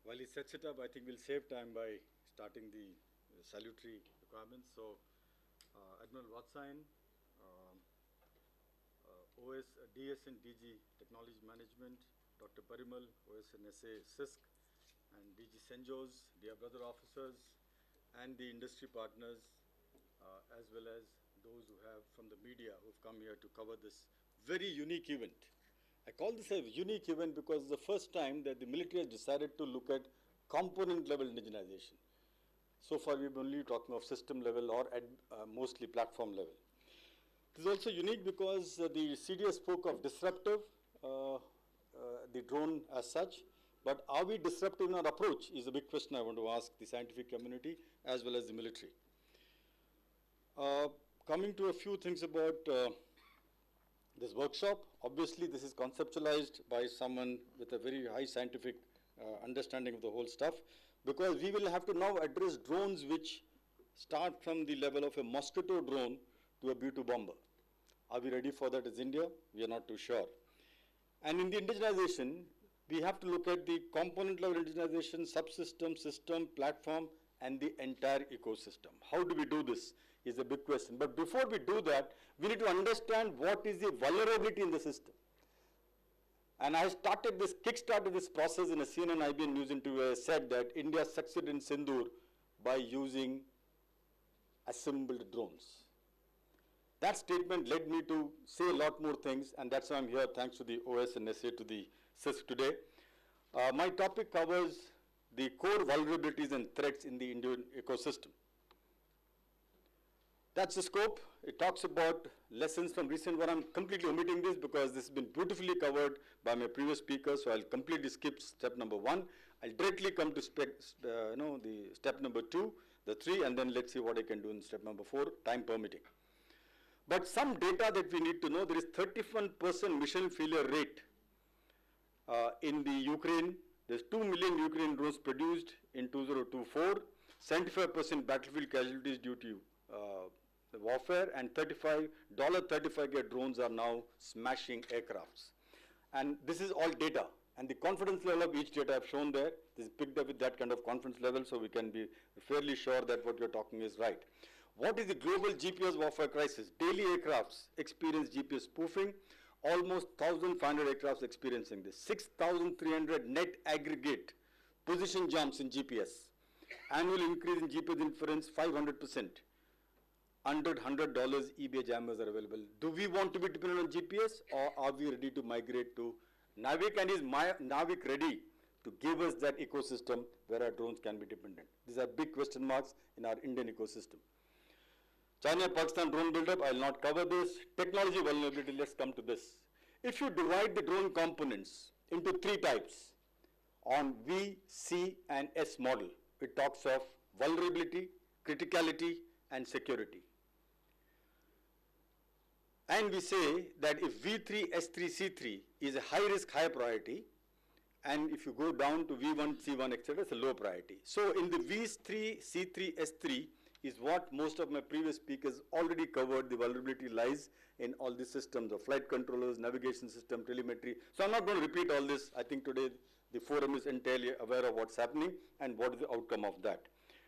While he sets it up, I think we'll save time by starting the salutary requirements. So, Admiral Watson, OS, DS and DG Technology Management, Dr. Parimal, OS and SA CISC, and DG Senjos, dear brother officers, and the industry partners, as well as those who have from the media who have come here to cover this very unique event. I call this a unique event because it's the first time that the military has decided to look at component level indigenization. So far we've been only talking of system level or at mostly platform level. This is also unique because the CDS spoke of disruptive, the drone as such, but are we disruptive in our approach is a big question I want to ask the scientific community as well as the military. Coming to a few things about this workshop, obviously this is conceptualized by someone with a very high scientific understanding of the whole stuff, because we will have to now address drones which start from the level of a mosquito drone to a B-2 bomber. Are we ready for that as India? We are not too sure. And in the indigenization, we have to look at the component level indigenization, subsystem, system, platform, and the entire ecosystem. How do we do this is a big question. But before we do that, we need to understand what is the vulnerability in the system. And I kick-started this process in a CNN IBN news interview where I said that India succeeded in Sindoor by using assembled drones. That statement led me to say a lot more things, and that's why I'm here, thanks to the OS and SA to the CISC today. My topic covers the core vulnerabilities and threats in the Indian ecosystem. That's the scope. It talks about lessons from recent war. I'm completely omitting this because this has been beautifully covered by my previous speaker, so I'll completely skip step number 1. I'll directly come to the step number 2, the 3, and then let's see what I can do in step number 4, time permitting. But some data that we need to know, there is 31% mission failure rate in the Ukraine. There's 2 million Ukraine drones produced in 2024, 75% battlefield casualties due to warfare, and $35 drones are now smashing aircrafts. And this is all data. And the confidence level of each data I've shown there, this is picked up with that kind of confidence level, so we can be fairly sure that what you're talking is right. What is the global GPS warfare crisis? Daily aircrafts experience GPS spoofing. Almost 1,500 aircrafts experiencing this. 6,300 net aggregate position jumps in GPS. Annual increase in GPS inference, 500%. Under $100 eBay jammers are available. Do we want to be dependent on GPS, or are we ready to migrate to Navik, and is Navik ready to give us that ecosystem where our drones can be dependent? These are big question marks in our Indian ecosystem. China-Pakistan drone buildup, I will not cover this. Technology vulnerability, let's come to this. If you divide the drone components into 3 types on V, C, and S model, it talks of vulnerability, criticality, and security. And we say that if V3, S3, C3 is a high risk, high priority, and if you go down to V1, C1, etc., it's a low priority. So in the V3, C3, S3 is what most of my previous speakers already covered. The vulnerability lies in all the systems of flight controllers, navigation system, telemetry. So I'm not going to repeat all this. I think today the forum is entirely aware of what's happening and what is the outcome of that.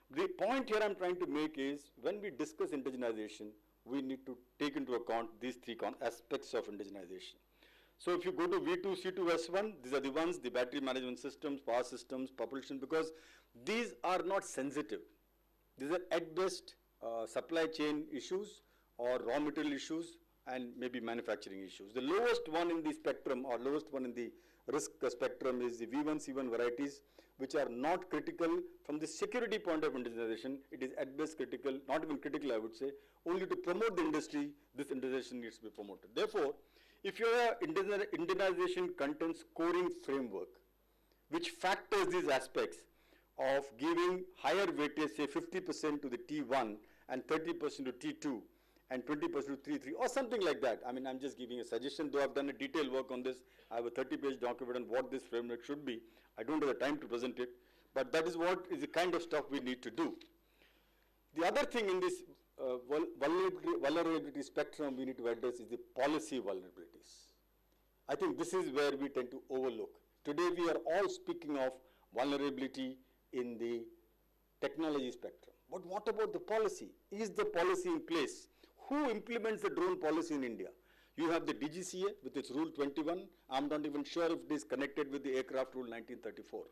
The point here I'm trying to make is when we discuss indigenization, we need to take into account these 3 aspects of indigenization. So if you go to V2, C2, S1, these are the ones, the battery management systems, power systems, propulsion, because these are not sensitive. These are at best supply chain issues or raw material issues and maybe manufacturing issues. The lowest one in the spectrum or lowest one in the risk spectrum is the V1, C1 varieties, which are not critical from the security point of indigenization. It is at best critical, not even critical I would say, only to promote the industry, this indigenization needs to be promoted. Therefore, if your indigenization contains scoring framework, which factors these aspects of giving higher weightage, say 50% to the T1 and 30% to T2 and 20% to T3 or something like that. I mean, I'm just giving a suggestion, though I've done a detailed work on this. I have a 30-page document on what this framework should be. I don't have the time to present it, but that is what is the kind of stuff we need to do. The other thing in this vulnerability spectrum we need to address is the policy vulnerabilities. I think this is where we tend to overlook. Today we are all speaking of vulnerability in the technology spectrum. But what about the policy? Is the policy in place? Who implements the drone policy in India? You have the DGCA with its Rule 21. I'm not even sure if it is connected with the Aircraft Rule 1934.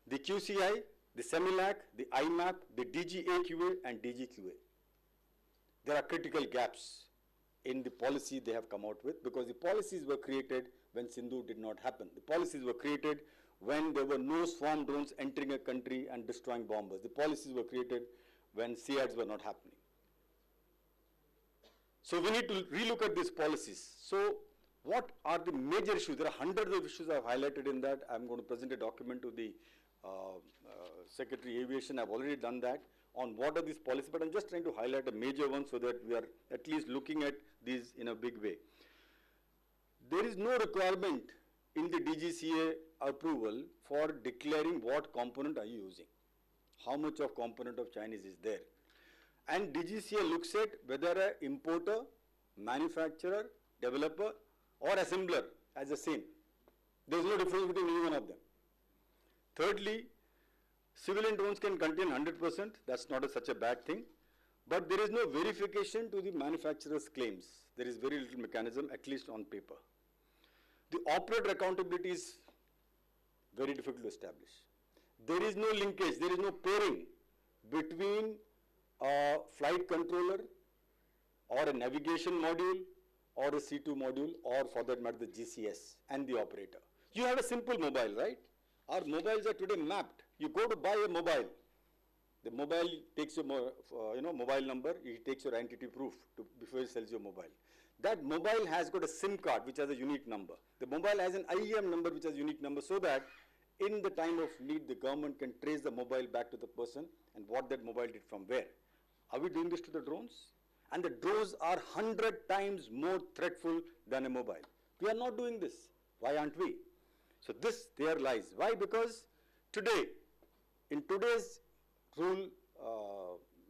The QCI, the CEMILAC, the IMAP, the DGAQA and DGQA. There are critical gaps in the policy they have come out with, because the policies were created when Sindhu did not happen. The policies were created when there were no swarm drones entering a country and destroying bombers. The policies were created when CIADs were not happening. So we need to relook at these policies. So what are the major issues? There are hundreds of issues I've highlighted in that. I'm going to present a document to the Secretary Aviation. I've already done that on what are these policies, but I'm just trying to highlight a major one so that we are at least looking at these in a big way. There is no requirement in the DGCA approval for declaring what component are you using, how much of component of Chinese is there. And DGCA looks at whether an importer, manufacturer, developer or assembler as the same. There is no difference between any one of them. Thirdly, civilian drones can contain 100%, that's not such a bad thing, but there is no verification to the manufacturer's claims. There is very little mechanism, at least on paper. The operator accountability is very difficult to establish. There is no linkage, there is no pairing between a flight controller or a navigation module or a C2 module, or for that matter the GCS and the operator. You have a simple mobile, right? Our mobiles are today mapped. You go to buy a mobile. The mobile takes your mobile number, it takes your identity proof before it sells your mobile. That mobile has got a SIM card which has a unique number. The mobile has an IEM number which has a unique number, so that in the time of need the government can trace the mobile back to the person and what that mobile did from where. Are we doing this to the drones? And the drones are 100 times more threatful than a mobile. We are not doing this. Why aren't we? So this there lies. Why? Because today, in today's rule,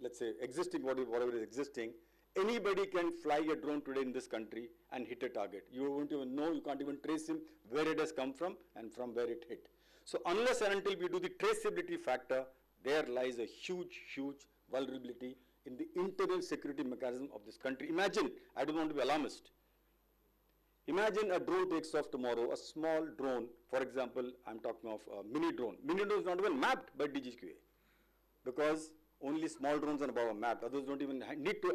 let's say existing, whatever is existing, anybody can fly a drone today in this country and hit a target. You won't even know, you can't even trace him, where it has come from and from where it hit. So unless and until we do the traceability factor, there lies a huge, huge vulnerability in the internal security mechanism of this country. Imagine, I don't want to be alarmist. Imagine a drone takes off tomorrow, a small drone, for example, I'm talking of a mini drone. Mini drone is not even mapped by DGQA, because only small drones and above are mapped. Others don't even need to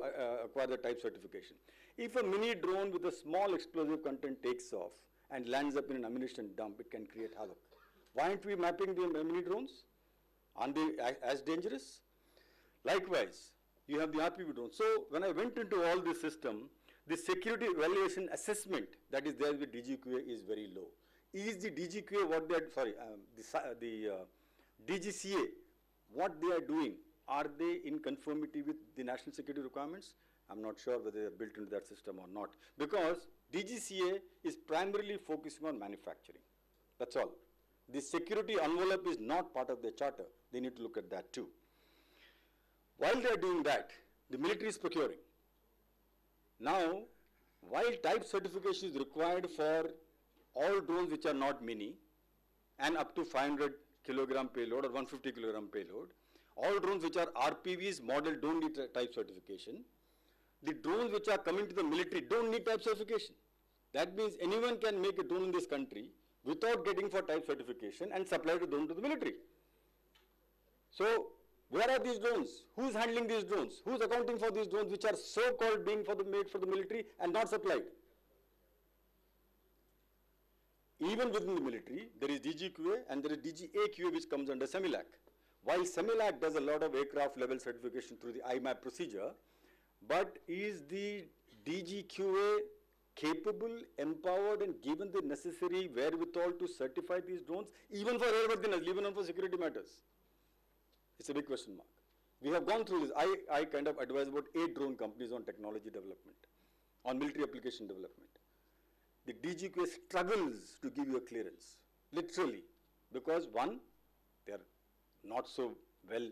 acquire the type certification. If a mini drone with a small explosive content takes off and lands up in an ammunition dump, it can create havoc. Why aren't we mapping the mini drones? Aren't they as dangerous? Likewise, you have the RPV drone. So when I went into all this system, the security evaluation assessment that is there with DGQA is very low. Is the DGQA what they are, DGCA, what they are doing, are they in conformity with the national security requirements? I'm not sure whether they are built into that system or not, because DGCA is primarily focusing on manufacturing. That's all. The security envelope is not part of their charter. They need to look at that too. While they are doing that, the military is procuring. Now, while type certification is required for all drones which are not mini and up to 500 kilogram payload or 150 kilogram payload, all drones which are RPVs model don't need type certification. The drones which are coming to the military don't need type certification. That means anyone can make a drone in this country without getting for type certification and supply the drone to the military. So, where are these drones? Who's handling these drones? Who's accounting for these drones which are so-called being made for the military and not supplied? Even within the military, there is DGQA and there is DGAQA which comes under CEMILAC. While CEMILAC does a lot of aircraft level certification through the IMAP procedure, but is the DGQA capable, empowered and given the necessary wherewithal to certify these drones, even for airworthiness, even for security matters? It's a big question mark. We have gone through this. I kind of advise about 8 drone companies on technology development, on military application development. The DGQA struggles to give you a clearance, literally, because one, they are not so well,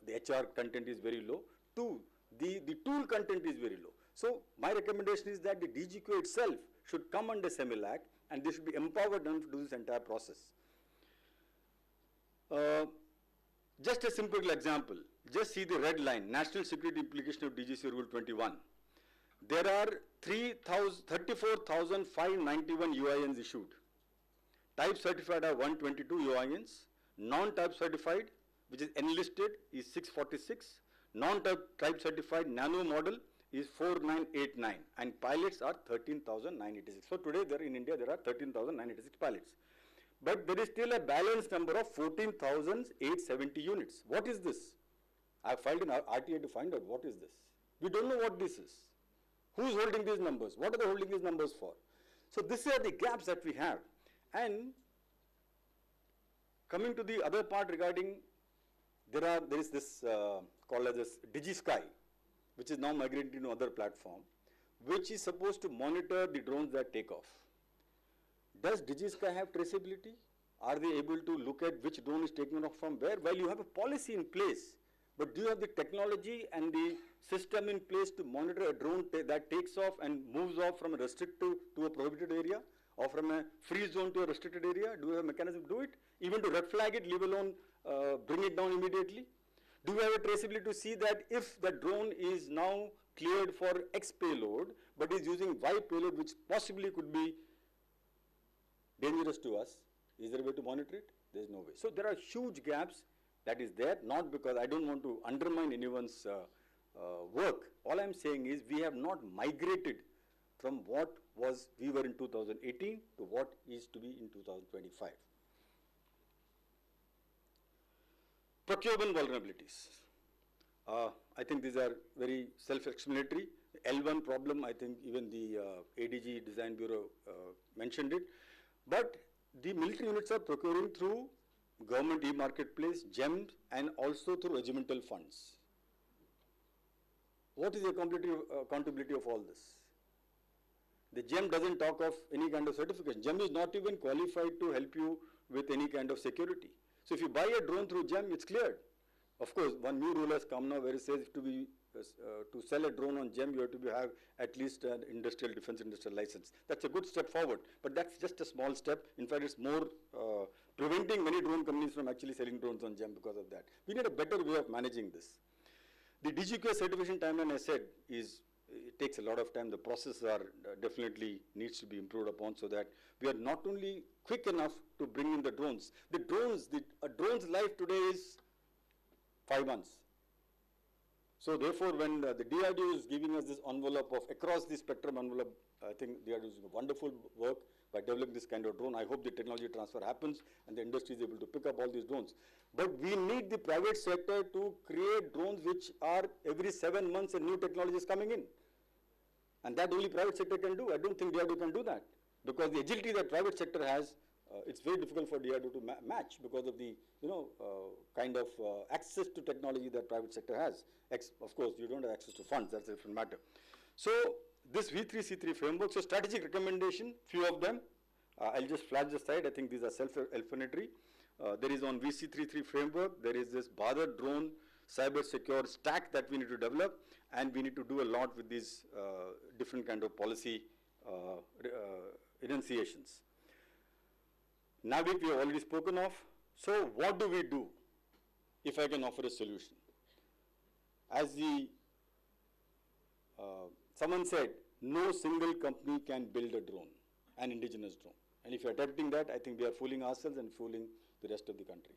the HR content is very low. Two, the tool content is very low. So my recommendation is that the DGQA itself should come under CEMILAC and they should be empowered to do this entire process. Uh, just a simple example. Just see the red line, National Security Implication of DGC Rule 21. There are 34,591 UINs issued. Type certified are 122 UINs. Non-type certified, which is enlisted, is 646. Non-type certified nano model is 4989. And pilots are 13,986. So today there in India there are 13,986 pilots. But there is still a balanced number of 14,870 units. What is this? I filed in RTA to find out what is this. We don't know what this is. Who is holding these numbers? What are they holding these numbers for? So these are the gaps that we have. And coming to the other part regarding, there is this called as this DigiSky, which is now migrating to another platform, which is supposed to monitor the drones that take off. Does DigiSky have traceability? Are they able to look at which drone is taking off from where? Well, you have a policy in place, but do you have the technology and the system in place to monitor a drone that takes off and moves off from a restricted to a prohibited area, or from a free zone to a restricted area? Do you have a mechanism to do it? Even to red flag it, leave alone bring it down immediately? Do you have a traceability to see that if the drone is now cleared for X payload, but is using Y payload, which possibly could be dangerous to us, is there a way to monitor it? There is no way. So there are huge gaps that is there, not because I don't want to undermine anyone's work. All I'm saying is we have not migrated from what we were in 2018 to what is to be in 2025. Procurement vulnerabilities. I think these are very self-explanatory. L1 problem, I think even the ADG Design Bureau mentioned it. But the military units are procuring through government e-marketplace, GEM, and also through regimental funds. What is the accountability of all this? The GEM doesn't talk of any kind of certification. GEM is not even qualified to help you with any kind of security. So if you buy a drone through GEM, it's cleared. Of course, one new rule has come now where it says to sell a drone on GEM, you have to have at least an industrial license. That's a good step forward, but that's just a small step. In fact, it's more preventing many drone companies from actually selling drones on GEM because of that. We need a better way of managing this. The DGQS certification timeline, I said, it takes a lot of time. The process definitely needs to be improved upon so that we are not only quick enough to bring in the drones. A drone's life today is 5 months. So therefore, when the DRDO is giving us this envelope of across the spectrum envelope, I think DRDO is doing wonderful work by developing this kind of drone. I hope the technology transfer happens and the industry is able to pick up all these drones. But we need the private sector to create drones which are every 7 months a new technology is coming in. And that only private sector can do. I don't think DRDO can do that because the agility that private sector has, it's very difficult for DRDO to match because of the kind of access to technology that private sector has. Of course, you don't have access to funds. That's a different matter. So this V3C3 framework. So strategic recommendation, few of them. I'll just flash the slide. I think these are self-explanatory. There is on VC33 framework. There is this Bharat drone cyber secure stack that we need to develop, and we need to do a lot with these different kind of policy enunciations. NAVIC we have already spoken of. So what do we do if I can offer a solution? As someone said, no single company can build a drone, an indigenous drone. And if you are attempting that, I think we are fooling ourselves and fooling the rest of the country.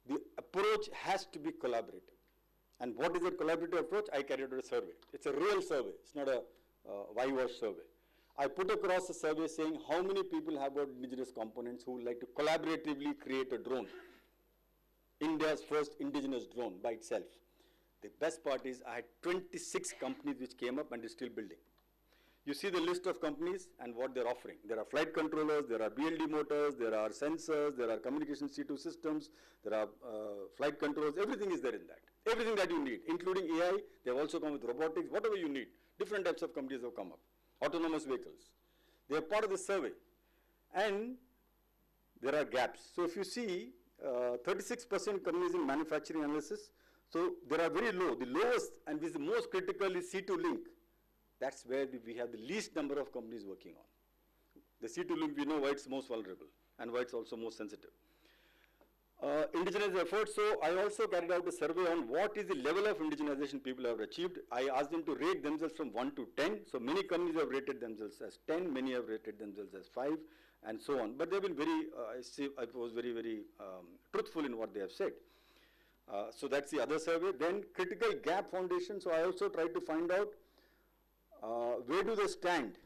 The approach has to be collaborative. And what is a collaborative approach? I carried out a survey. It's a real survey. It's not a whitewash survey. I put across a survey saying how many people have got indigenous components who would like to collaboratively create a drone. India's first indigenous drone by itself. The best part is I had 26 companies which came up and is still building. You see the list of companies and what they're offering. There are flight controllers, there are BLD motors, there are sensors, there are communication C2 systems, there are flight controllers, everything is there in that. Everything that you need, including AI, they've also come with robotics, whatever you need. Different types of companies have come up. Autonomous vehicles. They are part of the survey. And there are gaps. So if you see, 36% companies in manufacturing analysis, so they are very low. The lowest and which is the most critical is C2 link. That's where we have the least number of companies working on. The C2 link, we know why it's most vulnerable and why it's also most sensitive. Indigenous efforts. So I also carried out a survey on what is the level of indigenization people have achieved. I asked them to rate themselves from 1 to 10. So many companies have rated themselves as 10, many have rated themselves as 5, and so on. But they've been very, I was very, very truthful in what they have said. So that's the other survey. Then critical gap foundation. So I also tried to find out where do they stand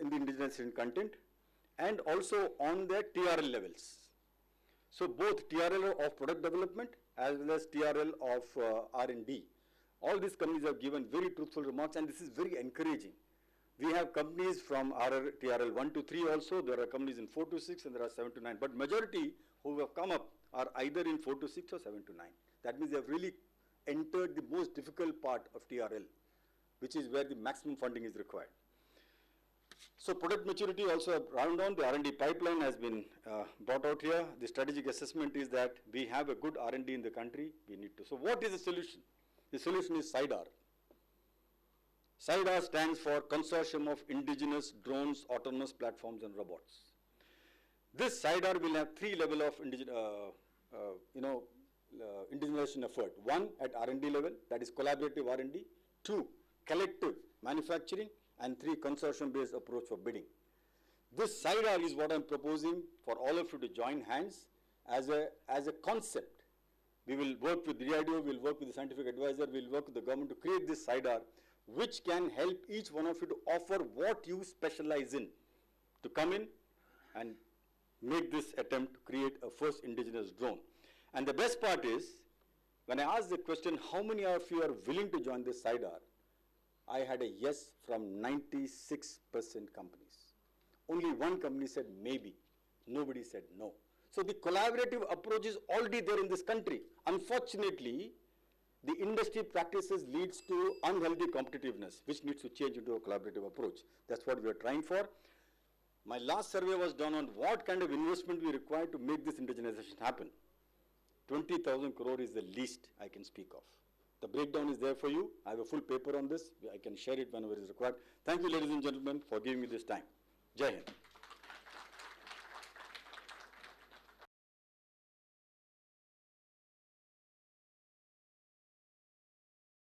in the indigenization content, and also on their TRL levels. So both TRL of product development as well as TRL of R&D. All these companies have given very truthful remarks, and this is very encouraging. We have companies from TRL 1 to 3 also. There are companies in 4 to 6 and there are 7 to 9. But majority who have come up are either in 4 to 6 or 7 to 9. That means they have really entered the most difficult part of TRL, which is where the maximum funding is required. So product maturity also round on. The R&D pipeline has been brought out here. The strategic assessment is that we have a good R&D in the country. We need to. So what is the solution? The solution is CIDR. CIDR stands for Consortium of Indigenous Drones, Autonomous Platforms and Robots. This CIDR will have 3 levels of indigenization effort. 1 at R&D level, that is collaborative R&D. 2, collective manufacturing. And 3, consortium-based approach for bidding. This CIDR is what I'm proposing for all of you to join hands as a concept. We will work with DRDO, we'll work with the scientific advisor, we'll work with the government to create this CIDR, which can help each one of you to offer what you specialize in, to come in and make this attempt to create a first indigenous drone. And the best part is, when I asked the question, how many of you are willing to join this CIDR, I had a yes from 96% companies. Only one company said maybe. Nobody said no. So the collaborative approach is already there in this country. Unfortunately, the industry practices leads to unhealthy competitiveness, which needs to change into a collaborative approach. That's what we are trying for. My last survey was done on what kind of investment we require to make this indigenization happen. 20,000 crore is the least I can speak of. The breakdown is there for you. I have a full paper on this. I can share it whenever it is required. Thank you, ladies and gentlemen, for giving me this time. Jai Hind.